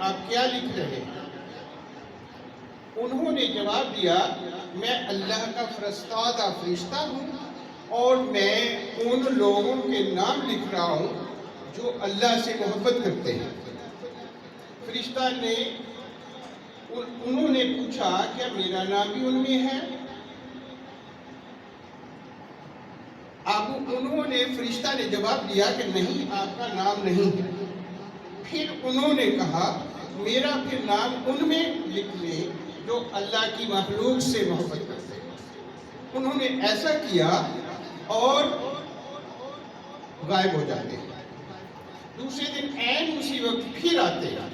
آپ کیا لکھ رہے ہیں؟ انہوں نے جواب دیا میں اللہ کا فرستادہ فرشتہ ہوں اور میں ان لوگوں کے نام لکھ رہا ہوں جو اللہ سے محبت کرتے ہیں۔ فرشتہ نے انہوں نے پوچھا کیا میرا نام بھی ان میں ہے؟ انہوں نے فرشتہ نے جواب دیا کہ نہیں، آپ کا نام نہیں ہے۔ پھر انہوں نے کہا میرا پھر نام ان میں لکھ لیں جو اللہ کی مخلوق سے محبت کرتے ہیں۔ انہوں نے ایسا کیا اور غائب ہو جاتے ہیں۔ دوسرے دن عین اسی وقت پھر آتے ہیں،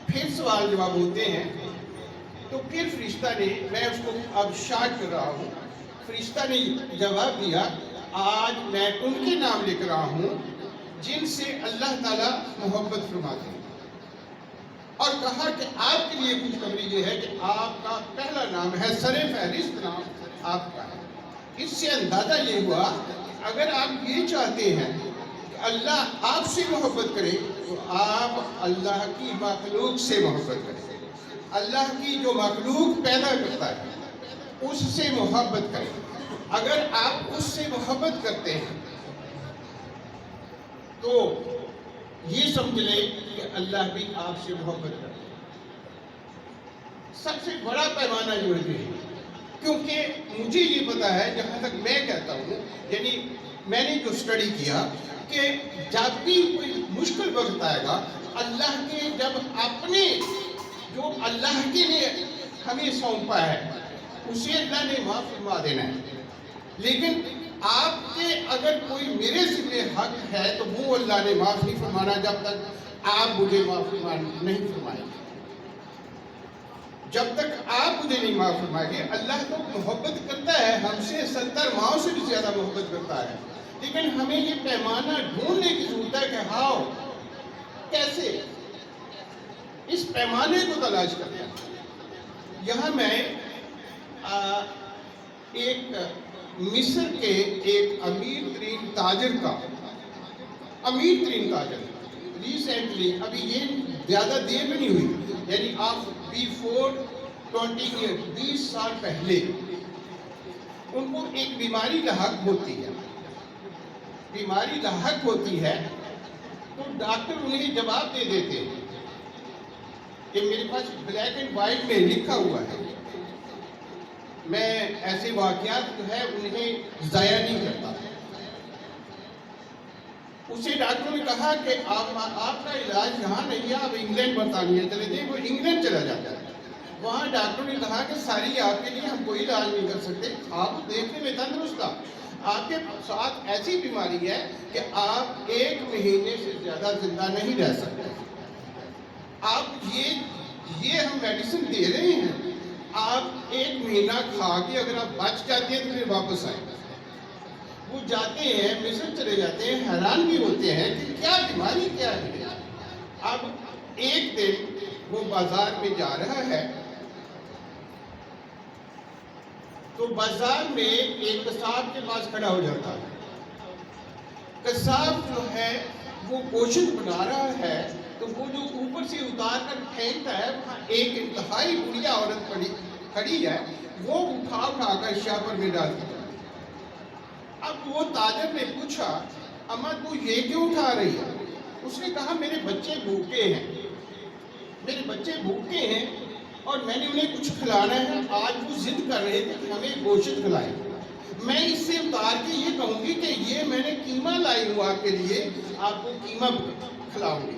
پھر سوال جواب ہوتے ہیں۔ تو پھر فرشتہ نے، میں اس کو اب شارٹ کر رہا ہوں، فرشتہ نے جواب دیا آج میں ان کے نام لکھ رہا ہوں جن سے اللہ تعالیٰ محبت فرماتے ہیں، اور کہا کہ آپ کے لیے خوشخبری یہ ہے کہ آپ کا پہلا نام ہے، سر فہرست نام آپ کا ہے۔ اس سے اندازہ یہ ہوا کہ اگر آپ یہ چاہتے ہیں کہ اللہ آپ سے محبت کرے تو آپ اللہ کی مخلوق سے محبت کریں، اللہ کی جو مخلوق پیدا کرتا ہے اس سے محبت کریں۔ اگر آپ اس سے محبت کرتے ہیں تو یہ سمجھ لیں کہ اللہ بھی آپ سے محبت کرتے ہیں۔ سب سے بڑا پیمانہ جو ہے، کیونکہ مجھے یہ پتا ہے، جہاں تک میں کہتا ہوں، یعنی میں نے جو اسٹڈی کیا کہ جب بھی کوئی مشکل وقت آئے گا، اللہ کے جب اپنے جو اللہ کے لیے ہمیں سونپا ہے اسے اللہ نے معاف فرما دینا ہے، لیکن آپ کے اگر کوئی میرے ذمہ حق ہے تو وہ اللہ نے معاف نہیں فرمانا جب تک آپ مجھے معاف نہیں فرمائیں گے۔ جب تک آپ مجھے نہیں معاف فرمائیں گے، اللہ تو محبت کرتا ہے ہم سے، 70 ماؤں سے بھی زیادہ محبت کرتا ہے، لیکن ہمیں یہ پیمانہ ڈھونڈنے کی ضرورت ہے کہ ہاؤ، کیسے اس پیمانے کو تلاش کرتے ہیں۔ یہاں میں ایک مصر کے ایک امیر ترین تاجر ریسنٹلی، ابھی یہ زیادہ دیر میں نہیں ہوئی، یعنی آپ بیفور 20 ایئر، 20 سال پہلے ان کو ایک بیماری لاحق ہوتی ہے تو ڈاکٹر انہیں جواب دے دیتے ہیں کہ میرے پاس بلیک اینڈ وائٹ میں لکھا ہوا ہے، میں ایسے واقعات جو ہے انہیں ضائع نہیں کرتا۔ اسے ڈاکٹر نے کہا کہ آپ کا علاج یہاں نہیں ہے، آپ انگلینڈ برطانیہ چلے جائیں۔ وہ انگلینڈ چلا جاتا ہے، وہاں ڈاکٹر نے کہا کہ ساری آپ کے لیے ہم کوئی علاج نہیں کر سکتے، آپ دیکھنے میں تندرست، آپ کے ساتھ ایسی بیماری ہے کہ آپ 1 مہینے سے زیادہ زندہ نہیں رہ سکتے، آپ یہ ہم میڈیسن دے رہے ہیں، آپ 1 مہینہ کھا کے اگر آپ بچ جاتے ہیں تو پھر واپس آئیں۔ وہ جاتے ہیں، مصر چلے جاتے ہیں، حیران بھی ہوتے ہیں کہ کیا بیماری کیا ہے۔ اب ایک دن وہ بازار میں جا رہا ہے تو بازار میں ایک قصاب کے پاس کھڑا ہو جاتا ہے۔ قصاب جو ہے وہ گوشت بنا رہا ہے تو وہ جو اوپر سے اتار کر پھینکتا ہے، وہاں ایک انتہائی بڑھیا عورت کھڑی ہے، وہ اٹھا کر شاپر میں ڈالتی ہے۔ اب وہ تاجر نے پوچھا اماں تو یہ کیوں اٹھا رہی ہے؟ اس نے کہا میرے بچے بھوکے ہیں اور میں نے انہیں کچھ کھلانا ہے، آج وہ ضد کر رہے تھے کہ ہمیں گوشت کھلائیں، میں اس سے اتار کے یہ کہوں گی کہ یہ میں نے قیمہ لائی ہوں آپ کے لیے، آپ کو قیمہ کھلاؤں گی،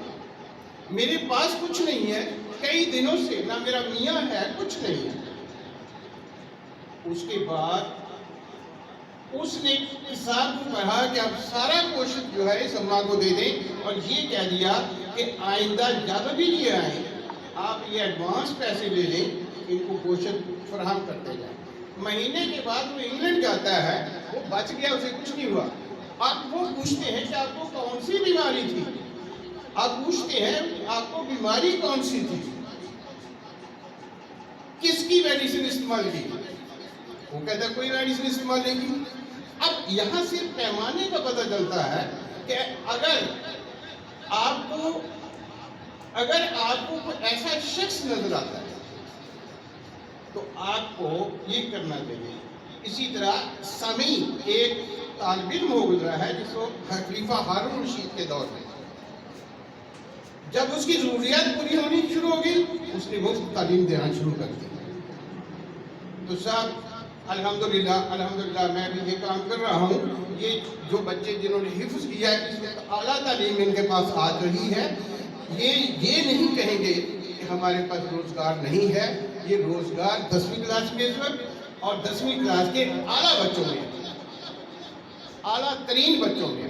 میرے پاس کچھ نہیں ہے، کئی دنوں سے نہ میرا میاں ہے، کچھ نہیں ہے۔ اس کے بعد اس نے قصاب کو کہا کہ آپ سارا گوشت جو ہے اس اماں کو دے دیں، اور یہ کہہ دیا کہ آئندہ جب بھی یہ آئیں آپ یہ ایڈوانس پیسے لے لیں، ان کو گوشت فراہم کرتے جائیں۔ مہینے کے بعد وہ انگلینڈ جاتا ہے، وہ بچ گیا، اسے کچھ نہیں ہوا۔ اب وہ پوچھتے ہیں کہ آپ کو کون سی بیماری تھی؟ آپ پوچھتے ہیں آپ کو بیماری کون سی تھی؟ کس کی میڈیسن استعمال کی؟ وہ کہتا ہے کوئی میڈیسن استعمال نہیں کی۔ اب یہاں سے پیمانے کا پتہ چلتا ہے کہ اگر آپ کو اگر آپ کو کوئی ایسا شخص نظر آتا ہے تو آپ کو یہ کرنا چاہیے. اسی طرح سمیع ایک طالب علم ہو گزرا ہے جس کو خلیفہ ہارون رشید کے دور میں جب اس کی ضروریات پوری ہونی شروع ہوگی اس نے مفت تعلیم دینا شروع کر دی. تو صاحب الحمدللہ میں بھی یہ کام کر رہا ہوں. یہ جو بچے جنہوں نے حفظ کیا ہے اس وقت اعلیٰ تعلیم ان کے پاس آ رہی ہے. یہ نہیں کہیں گے کہ ہمارے پاس روزگار نہیں ہے. یہ روزگار 10ویں کلاس کے اس وقت اور 10ویں کلاس کے اعلیٰ بچوں میں، اعلیٰ ترین بچوں میں.